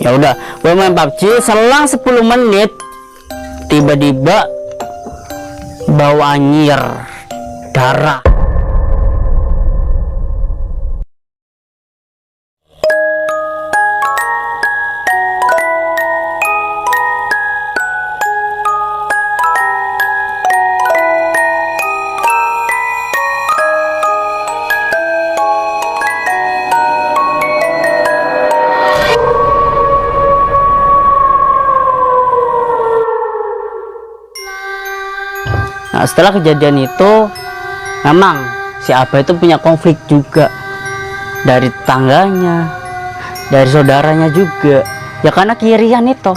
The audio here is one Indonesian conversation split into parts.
Ya udah, gue main PUBG selang 10 menit tiba-tiba bau anjir darah. Nah, setelah kejadian itu memang si Abah itu punya konflik juga dari tangganya, dari saudaranya juga ya, karena kirian itu.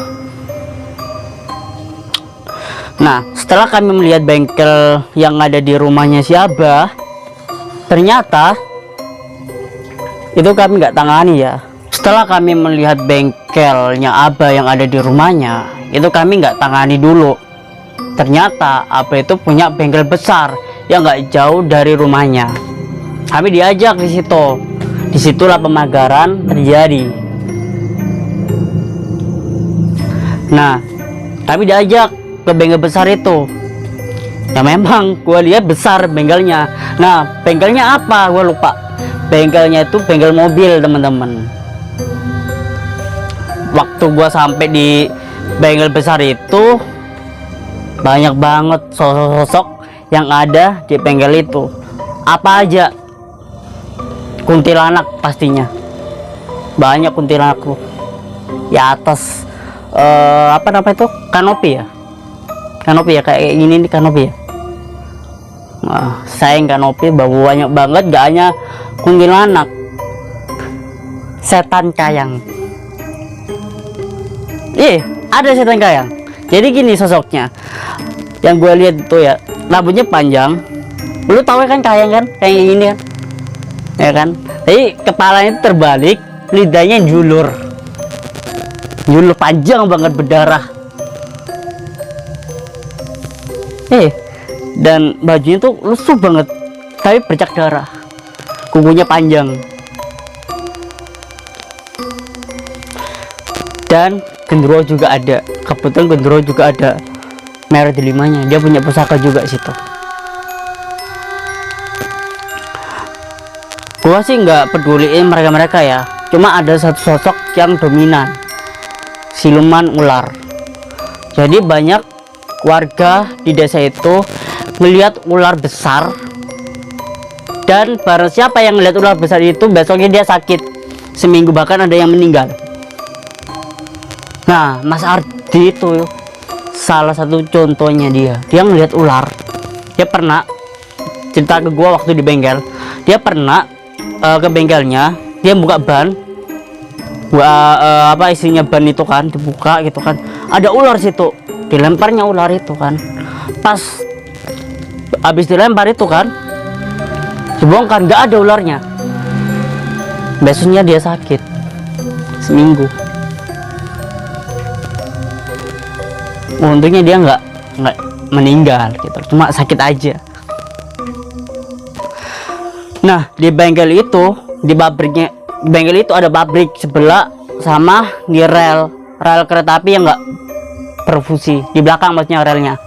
Nah, setelah kami melihat bengkel yang ada di rumahnya si Abah, ternyata itu kami nggak tangani ya. Setelah kami melihat bengkelnya Abah yang ada di rumahnya, itu kami nggak tangani dulu. Ternyata Abah itu punya bengkel besar yang nggak jauh dari rumahnya. Kami diajak di situ. Disitulah pemagaran terjadi. Nah, kami diajak ke bengkel besar itu. Ya memang gue lihat besar bengkelnya. Nah, bengkelnya apa? Gue lupa. Bengkelnya itu bengkel mobil, teman-teman. Waktu gue sampai di bengkel besar itu, banyak banget sosok-sosok yang ada di bengkel itu. Apa aja? Kuntilanak pastinya. Banyak kuntilanak tuh. Di atas apa namanya itu? Kanopi ya? Kanopi ya, kayak gini nih kanopi ya. Nah, sayang kanopi bawa banyak banget, gak hanya kuntilanak. Setan kayang. Ada setan kayang. Jadi gini sosoknya, yang gue lihat itu ya, rambutnya panjang. Lu tahu kan kayang kan, kayak gini kan, ya kan. Tapi kepalanya terbalik, lidahnya julur panjang banget berdarah. Dan bajunya tuh lusuh banget, tapi bercak darah. Kukunya panjang. Dan gendruwo juga ada. Kebetulan gendruwo juga ada merah delimanya. Dia punya pusaka juga situ. Gua sih nggak peduliin mereka ya. Cuma ada satu sosok yang dominan, siluman ular. Jadi banyak warga di desa itu melihat ular besar, dan barang siapa yang melihat ular besar itu besoknya dia sakit seminggu, bahkan ada yang meninggal. Nah, Mas Ardi itu salah satu contohnya. Dia melihat ular. Dia pernah cerita ke gua waktu di bengkel. Dia pernah ke bengkelnya, dia buka ban, isinya ban itu kan, dibuka gitu kan, ada ular situ. Dilemparnya ular itu kan, pas habis dilempar itu kan, dibongkar, nggak ada ularnya. Besoknya dia sakit seminggu. Untungnya dia nggak meninggal gitu, cuma sakit aja. Nah, di bengkel itu, di pabriknya, bengkel itu ada pabrik sebelah sama di rel kereta api yang nggak berfungsi di belakang, maksudnya relnya.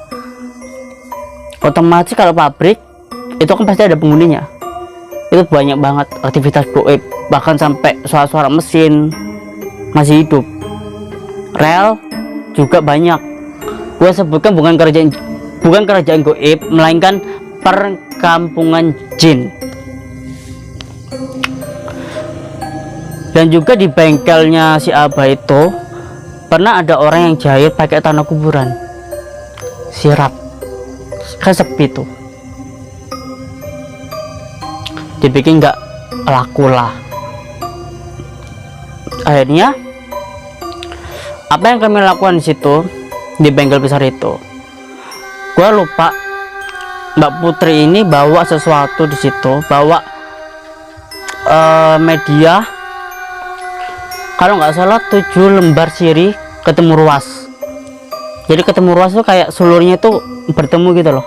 Otomatis kalau pabrik itu kan pasti ada penghuninya. Itu banyak banget aktivitas goib, bahkan sampai suara-suara mesin masih hidup. Rel juga banyak. Gue sebutkan bukan kerajaan goib, melainkan perkampungan jin. Dan juga di bengkelnya si Abah itu pernah ada orang yang jahit pakai tanah kuburan, sirap, kan sepi tuh. Dibikin nggak laku lah. Akhirnya apa yang kami lakukan di situ, di bengkel besar itu, gua lupa, Mbak Putri ini bawa sesuatu di situ, bawa media, kalau nggak salah 7 lembar sirih ketemu ruas. Jadi ketemu ruas tuh kayak sulurnya itu bertemu gitu loh,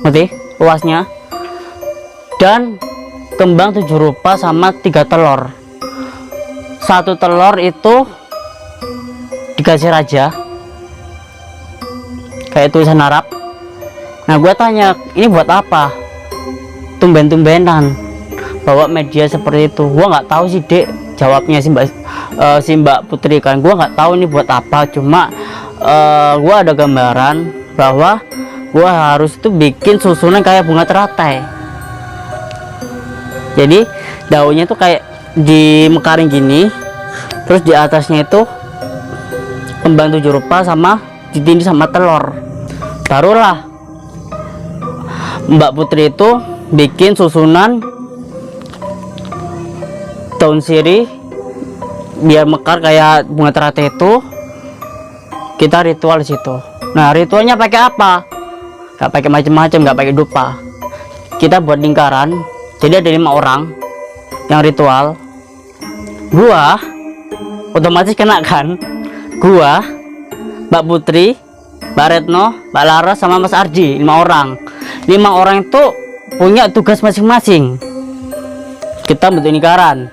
ngerti ruasnya. Dan kembang 7 rupa sama 3 telur satu telur itu dikasih raja, kayak tulisan Arab. Nah gue tanya, ini buat apa? Tumben-tumbenan bawa media seperti itu. Gue nggak tahu sih dek, jawabnya si Mbak Putri kan. Gue nggak tahu ini buat apa, cuma gue ada gambaran bahwa gue harus tuh bikin susunan kayak bunga teratai. Jadi daunnya tuh kayak dimekarin gini, terus di atasnya itu kembang 7 rupa sama ditindih sama telur. Barulah Mbak Putri itu bikin susunan daun sirih biar mekar kayak bunga teratai itu. Kita ritual di situ. Nah ritualnya pakai apa? Gak pakai macam-macam, gak pakai dupa. Kita buat lingkaran, jadi ada 5 orang yang ritual. Gua otomatis kena kan. Gua, Mbak Putri, Mbak Retno, Mbak Laras sama Mas Ardi. 5 orang. 5 orang itu punya tugas masing-masing. Kita bentuk lingkaran.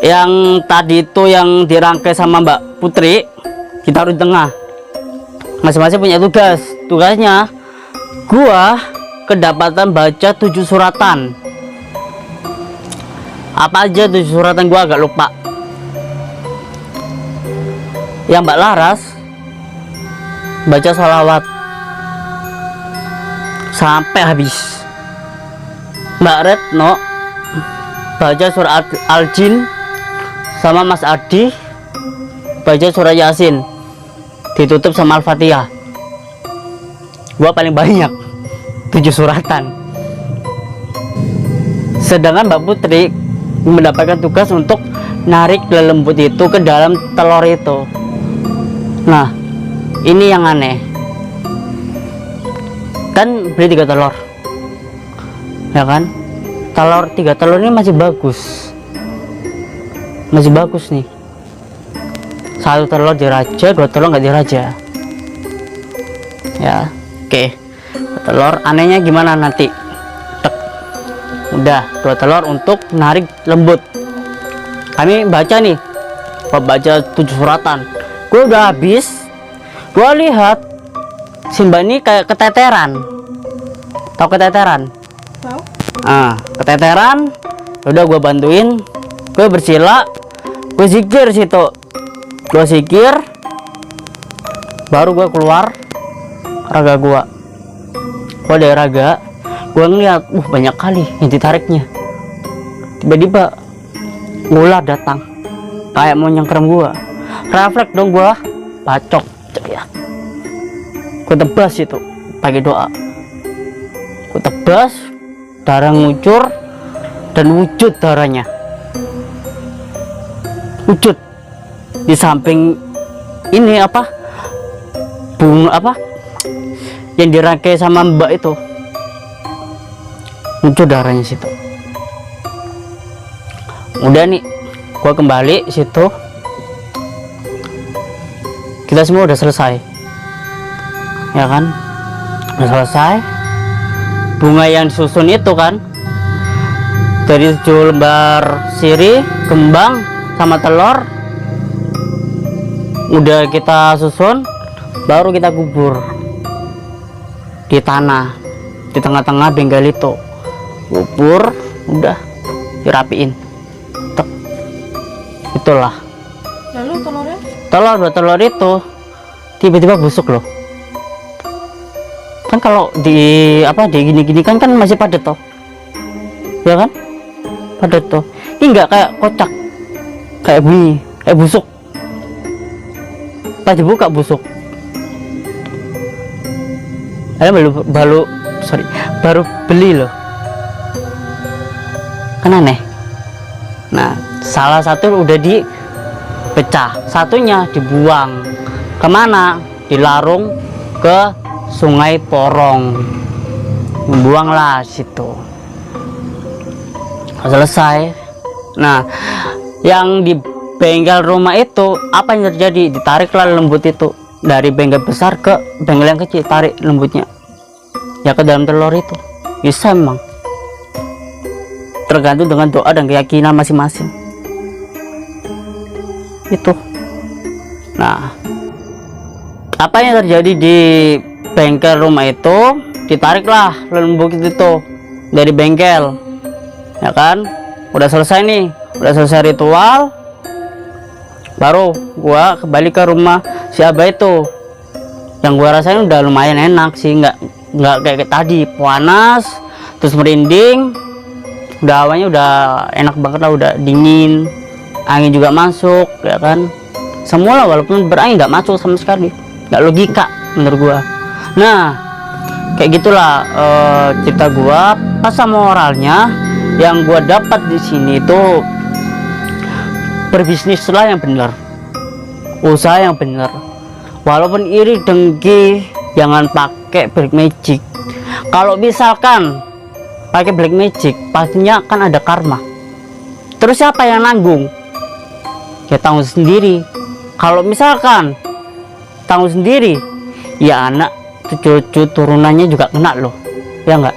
Yang tadi itu yang dirangkai sama Mbak Putri, kita taruh di tengah. Masing-masing punya tugas. Tugasnya gua kedapatan baca 7 suratan. Apa aja 7 suratan gua agak lupa. Yang Mbak Laras baca sholawat sampai habis. Mbak Retno baca surah Al-Jin, sama Mas Adi baca surah Yasin ditutup sama Al-Fatihah. Gua paling banyak 7 suratan. Sedangkan Mbak Putri mendapatkan tugas untuk narik lelembut itu ke dalam telur itu. Nah ini yang aneh, kan beli 3 telur ya kan. 3 telur ini masih bagus nih. 1 telur diraja, 2 telur nggak diraja ya. Oke, telur anehnya gimana nanti. Tek. Udah 2 telur untuk narik lembut. Kami baca nih, baca 7 suratan. Gue udah habis, gue lihat si Mbak ini kayak keteteran. Tahu keteteran? Tahu. Keteteran. Udah gue bantuin, gue bersila, gue zikir situ. Gue zikir, baru gue keluar raga gue dari raga. Gue ngeliat, banyak kali yang ditariknya. Tiba-tiba ular datang, kayak mau nyengkrem gue. Refleks dong gue, bacok ya. Gue tebas itu pakai doa. Gue tebas, darah ngucur dan wujud darahnya. Wujud di samping ini apa? Bunga apa? Yang dirangkai sama Mbak itu. Wujud darahnya situ. Udah nih, gua kembali situ. Kita semua udah selesai. Ya kan? Udah selesai. Bunga yang disusun itu kan dari 7 lembar sirih, kembang sama telur udah kita susun, baru kita kubur di tanah di tengah-tengah bengkel itu. Kubur, udah dirapiin. Tek. Itulah. Lalu telurnya? Dua telur itu tiba-tiba busuk loh. Kan kalau di gini-gini kan masih padat toh. Ya kan? Padat toh. Ini enggak kayak kocak. Kayak bunyi, kayak busuk. Pas dibuka busuk. Baru beli loh. Kan aneh. Nah, salah satu udah dipecah, satunya dibuang. Kemana? Dilarung ke Sungai Porong. Membuanglah situ. Selesai. Nah, yang di bengkel rumah itu apa yang terjadi? Ditariklah lembut itu dari bengkel besar ke bengkel yang kecil, tarik lembutnya ya ke dalam telur itu. Bisa memang, tergantung dengan doa dan keyakinan masing-masing. itu. Nah, apa yang terjadi di bengkel rumah itu, ditariklah lilin bukit itu dari bengkel, ya kan. Udah selesai nih, udah selesai ritual, baru gua kembali ke rumah si Abah itu. Yang gua rasain udah lumayan enak sih, nggak kayak tadi panas terus merinding. Udah awalnya udah enak banget lah, udah dingin, angin juga masuk, ya kan. Semula walaupun berangin nggak masuk sama sekali, nggak logika menurut gua. Nah, kayak gitulah cerita gua. Pasal moralnya yang gua dapat di sini itu, berbisnislah yang benar, usaha yang benar. Walaupun iri dengki, jangan pakai black magic. Kalau misalkan pakai black magic, pastinya kan ada karma. Terus siapa yang nanggung? Ya tanggung sendiri. Kalau misalkan tanggung sendiri, ya anak cucu turunannya juga kena loh, ya enggak?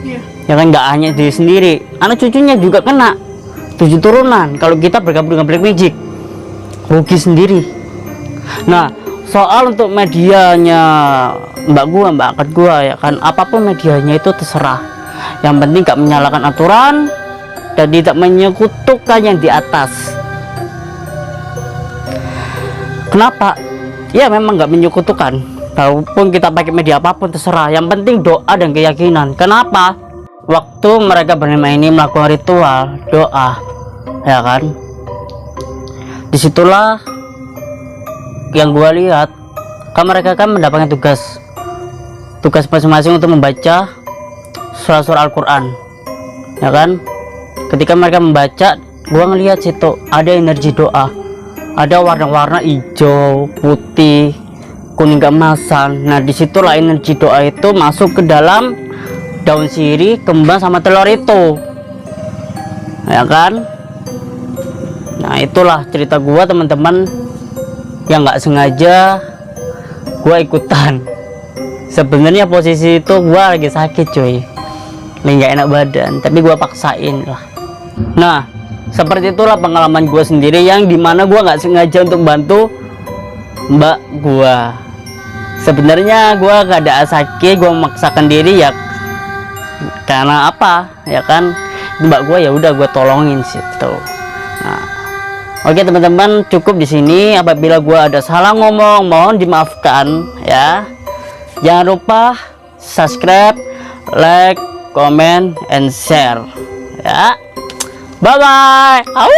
Iya. Ya kan, nggak hanya diri sendiri, anak cucunya juga kena, 7 turunan. Kalau kita bergabung dengan black magic, rugi sendiri. Nah, soal untuk medianya mbak akad gua, ya kan, apapun medianya itu terserah. Yang penting gak menyalakan aturan dan tidak menyekutukan yang di atas. Kenapa? Ya memang gak menyekutukan. Walaupun kita pakai media apapun terserah. Yang penting doa dan keyakinan. Kenapa? Waktu mereka bernama ini melakukan ritual doa, ya kan, disitulah yang gua lihat kan mereka kan mendapatkan tugas masing-masing untuk membaca surah-surah Al-Quran, ya kan. Ketika mereka membaca, gua ngelihat situ ada energi doa, ada warna-warna hijau, putih, kuning keemasan. Nah, disitulah energi doa itu masuk ke dalam daun sirih, kembang sama telur itu, ya kan. Nah, itulah cerita gua teman-teman, yang nggak sengaja gua ikutan. Sebenarnya posisi itu gua lagi sakit cuy, lagi nggak enak badan, tapi gua paksain lah. Nah, seperti itulah pengalaman gua sendiri, yang dimana gua nggak sengaja untuk bantu mbak gua. Sebenarnya gua gak ada sakit, gua memaksakan diri ya karena apa, ya kan, mbak gua ya udah gua tolongin situ. Nah, oke teman-teman, cukup di sini. Apabila gua ada salah ngomong, mohon dimaafkan ya. Jangan lupa subscribe, like, comment, and share ya. Bye bye. Au.